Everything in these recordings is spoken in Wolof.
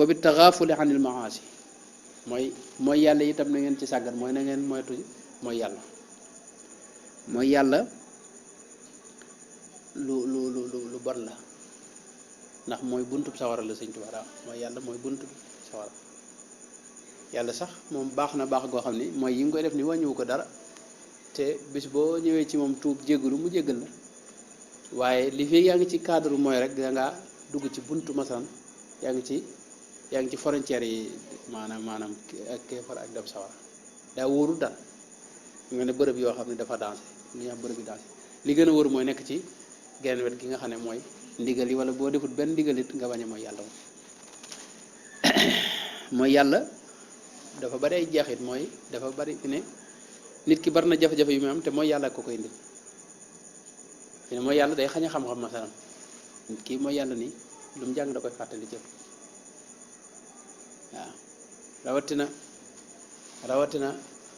wa bi taxaafuli anil maasi mooy yàlla itam na ngeen ci sàggan mooy na ngeen moytu mooy yàlla lu bon la ndax mooy buntub sawara la Sëñ Tuubaa mooy yàlla mooy buntub sawara yàlla sax moom baax na baax goo xam ni mooy yi nga koy def ni wàññiwu ko dara te bis boo ñëwee ci moom tuub jéggalu mu jéggal la waaye li fi yaa ngi ci cadre mooy rek da ngaa dugg ci buntu masalan yaa ngi ci frontière yi maanaam ak kéefar ak dem sawara daa wóorul dal nga ne bërëb yoo xam ne dafa dansé li ñuy wax bërëb yi dansé li gën a wóor mooy nekk ci genn wet gi nga xam ne mooy ndigal yi wala boo defut benn ndigal it nga bañ a mooy yàlla moom mooy yàlla dafa bari ay jeexit mooy dafa bari fi ne nit ki bari na jafe-jafe yu muy am te mooy yàlla ko koy indil fi ne mooy yàlla day xañ a xam-xam masalan nit ki mooy yàlla ni lu mu jàng da koy fàttali jëf waaw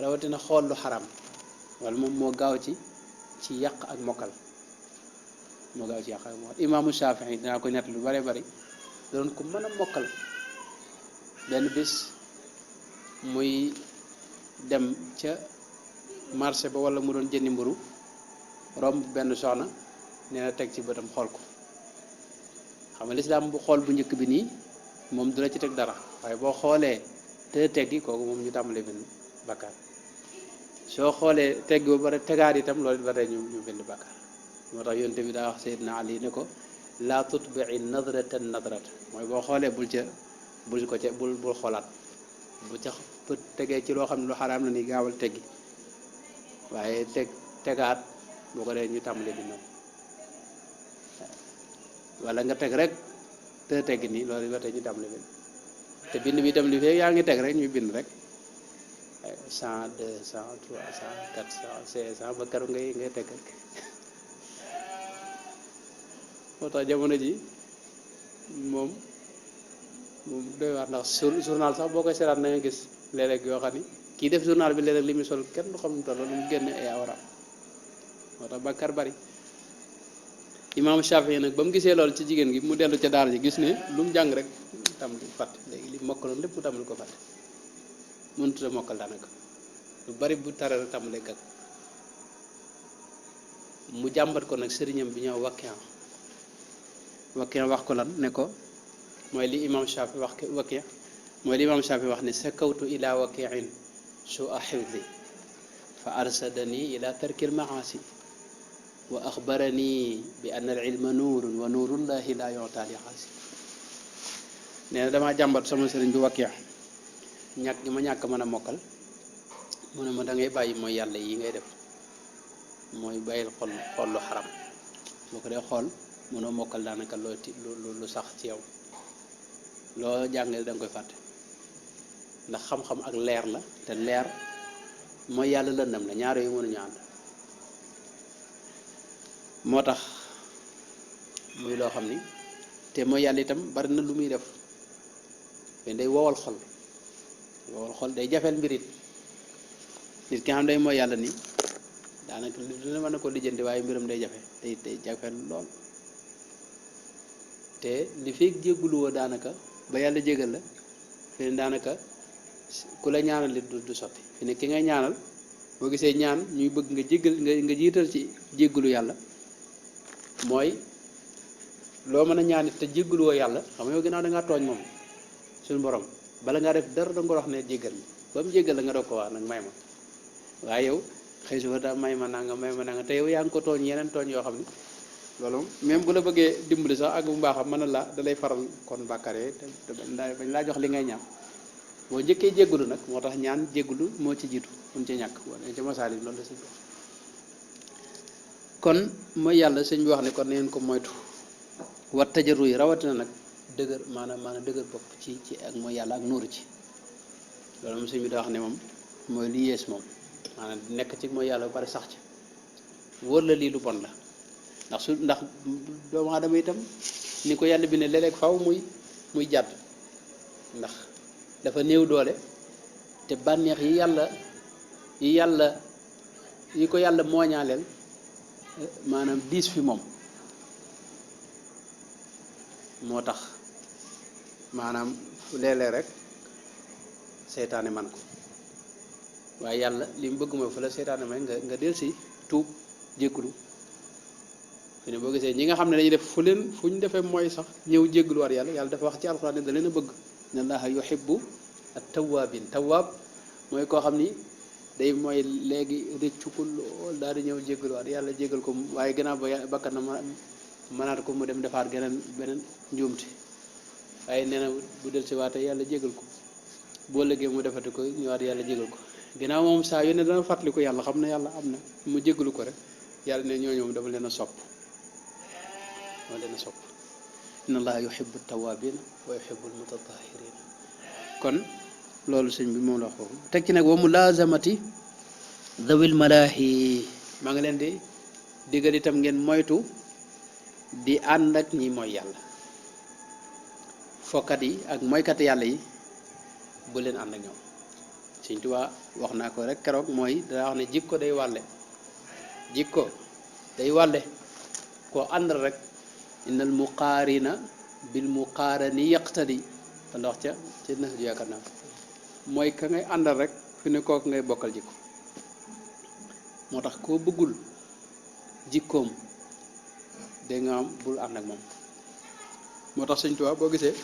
rawatina xool lu xaram wala moom moo gaaw ci yàq ak mokkal imaamu Shafii dinaa ko nett lu bare bari doon ku mën a mokkal benn bis muy dem ca marché ba wala mu doon jëndi mburu romb benn soxna nee na teg ci bëtam xool ko xam nga lislaam bu xool bu njëkk bi nii moom du la ci teg dara waaye boo xoolee te teggi kooku moom ñu tàmbalee bind bakkaar soo xoolee teggi ba pare tegaat itam loolu ba tey ñu bind bakkaar moo tax yonte bi daa wax Seydina Ali ne ko laa tutbii nadratan nadrata mooy boo xoolee bul xoolaat bu ca tegee ci loo xam ne lu xaraam la ni gaawal teggi waaye tegaat boo ko dee ñu tàmbalee bind wala nga teg rek te teggi nii loolu ba tey ñu tàmbalee bind te bind bi itam li fee yaa ngi teg rek ñu bind rek 100 200 300 400 500 ba keroog ngay teg rek moo tax jamono ji moom doy waar ndax journal sax boo koy seetaan na nga gis léeg-léeg yoo xam ni kii def journal bi léeg-léeg li muy sol kenn du xam nu toll lu mu génne ay awra moo tax bàkkaar bari imaamu Shafii nag ba mu gisee loolu ci jigéen gi mu dellu ca daara ji gis ne lu mu jàng rek tàmbali fàtte léegi li mokkaloon lépp mu tàmbali ko fàtte mënut a mokkal daanaka lu bari bu tare rek tàmbali gàgg mu jàmbat ko nag sëriñam bi ñëw Wakiya wax ko lan ne ko mooy li imam Shafii wax Wakiya mooy li imam Shafii wax ne sakawtu ila Wakiin su'a hifzi fa arsadani ila tarkil maasi wa axbarani bi anna al ilma nuurun wa nuurullahi la yu'ta li xaasi nee na damaa jàmbat sama sëriñ bi Wakiya ñàkk gi ma ñàkk mën a mokkal mu ne ma da ngay bàyyi mooy yàlla yi ngay def mooy bàyyil xool lu xaram boo ko dee xool mënoo mokkal daanaka lu sax ci yow loo jàngale da nga koy fàtte ndax xam-xam ak leer la te leer mooy yàlla lëndam la ñaar yooyu mënuñu ànd moo tax muy loo xam ni te mooy yàlla itam bari na lu muy def mais day wowal xol day jafeel mbirit nit ki xam day mooy yàlla ni daanaka dina mën na ko lijjanti waaye mbiram day jafe day jafeel lool te li fekk jégguluwoo daanaka ba yàlla jégal la fi ne daanaka ku la ñaanal li du sotti fi ne ki ngay ñaanal boo gisee ñaan ñuy bëgg nga jéggal nga jiital ci jéggulu yàlla mooy loo mën a ñaanit te jégguluwoo yàlla xam nga yow ginnaaw da ngaa tooñ moom suñu borom bala ngaa def dara da nga ko wax ne jéggal mi ba mu jéggal la nga doog ko wax nag may ma waaye yow xëy suba da may ma nanga te yow yaa ngi ko tooñ yeneen tooñ yoo xam ne loolu même bu la bëggee dimbali sax ak bu mbaaxam mën na la da lay faral kon bàkkaar yooyu te bañ laa jox li ngay ñaan boo njëkkee jéggulu nag moo tax ñaan jéggulu moo ci jiitu mun ci ñàkk wala ci masaal yi loolu la sëñ bi kon mooy yàlla sëñ bi wax ne kon neen ko moytu wat tajaru yi rawatina nag dëgër maanaam dëgër bopp ci ak mooy yàlla ak nuuru ci loolu moom sëñ bi da wax ne moom mooy li yées moom maanaam nekk ci mooy yàlla ba pare sax ci wóor la lii lu bon la ndax doomu aadama itam ni ko yàlla bi ne léeg-léeg faw muy jàdd ndax dafa néew doole te bànneex yi ko yàlla mooñaaleel maanaam diis fi moom moo tax maanaam léeg-léeg rek seytaane man ko waaye yàlla li mu bëgg mooy fu la seytaane may nga del si tuub jégglu fi ne boo gisee ñi nga xam ne dañuy def fu ñu defee mooy sax ñëw jéggluwaat yàlla dafa wax ci alxuraan ne da leen a bëgg inna allaha yuhibbu at-tawwabin tawwab mooy koo xam ni day mooy léegi rëccu ko lool daal di ñëw jéggluwaat yàlla jéggal ko waaye gannaaw ba bakkan na mënaat ko mu dem defaat beneen njuumte waaye nee na bu del si waate yàlla jéggal ko boo lëggee mu defati ko ñëwaat yàlla jéggal ko ginnaaw moom saa yu ne dana fàttali ko yàlla xam ne yàlla am na mu jéggalu ko rek yàlla ne ñooñu dafa leen a sopp inna allaha yuhibbu tawabina wa yuhibbu almutatahirina kon loolu sëñ bi moom la wax foofu teg ci nag wa mulazamati dawil malaahi maa ngi leen di digal itam ngeen moytu di ànd ak ñi mooy yàlla fokkat yi ak moykat yàlla yi bu leen ànd ak ñoom Sëñ Tuubaa wax naa ko rek keroog mooy daa wax ne jikko day wàlle koo àndal rek innal muqaarina bil muqaarani yaqtadi te ndox ca na ju yaakaar naa mooy ka ngay àndal rek fi ne kooku ngay bokkal jikko moo tax koo bëggul jikkoom dégg nga am bul ànd ak moom moo tax Sëñ Tuubaa boo gisee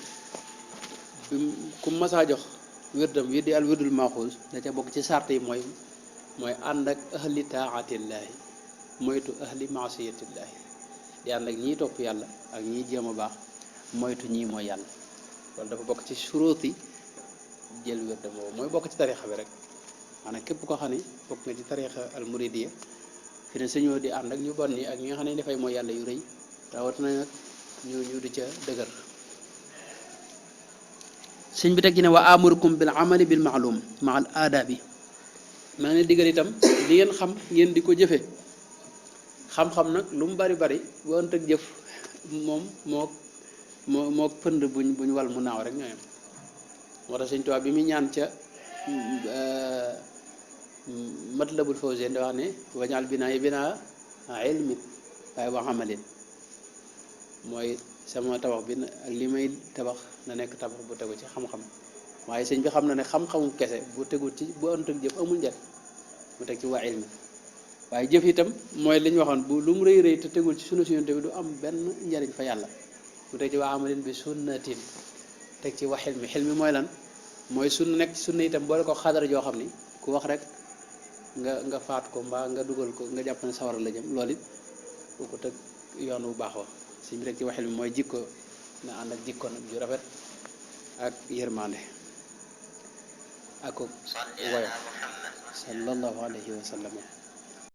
ku masaa jox wérdam wi di al wérdul maaxuus da ca bokk ci sart yi mooy ànd ak ahli taatillaahi moytu ahli maasiyatillaahi di ànd ak ñii topp yàlla ak ñii jéem a baax moytu ñii mooy yàlla loolu dafa bokk ci suróoti jël wérdam boobu mooy bokk ci tarixa bi rek maanaam képp koo xam ne bokk nga ci tarixa al muridiya fi ne sañoo di ànd ak ñu bon ñi ak ñi nga xam ne dafay mooy yàlla yu rëy rawatina nag ñu di ca dëgër sëñ bi teg ci ne wa amurukum bil amali bil maalum ma al aadabi maa ngi digal itam li ngeen xam ngeen di ko jëfe xam-xam nag lu mu bari bu ënt ak jëf moom moo pënd buñ wal mu naaw rek ñooyam moo tax Sëñ Tuubaa bi muy ñaan ca Matlabul Fawzayni da wax ne wañaal binaa yi binaa ilmin waaye wa amalin mooy sama tabax bi ak li may tabax na nekk tabax bu tegu ci xam-xam waaye sëñ bi xam na ne xam-xamu kese bu tegul ci bu ënt ak jëf amul njariñ mu teg ci waa ilmi waaye jëf itam mooy li ñu waxoon bu lu mu rëy te tegul ci sunu Yonent bi du am benn njariñ fa yàlla mu teg ci waa amalin bi sunnatin teg ci wax xilmi mooy lan mooy sunna nekk ci sunna itam boole ko xadara joo xam ni ku wax rek nga faat ko mbaa nga dugal ko nga jàpp ne sawara la jëm loolu it bu ko teg yoon bu baax wa si bi teg ci waxil mi mooy jikko na ànd ak jikko nag ju rafet ak yërmande ak ko woyof sallallahu alayhi wa sallam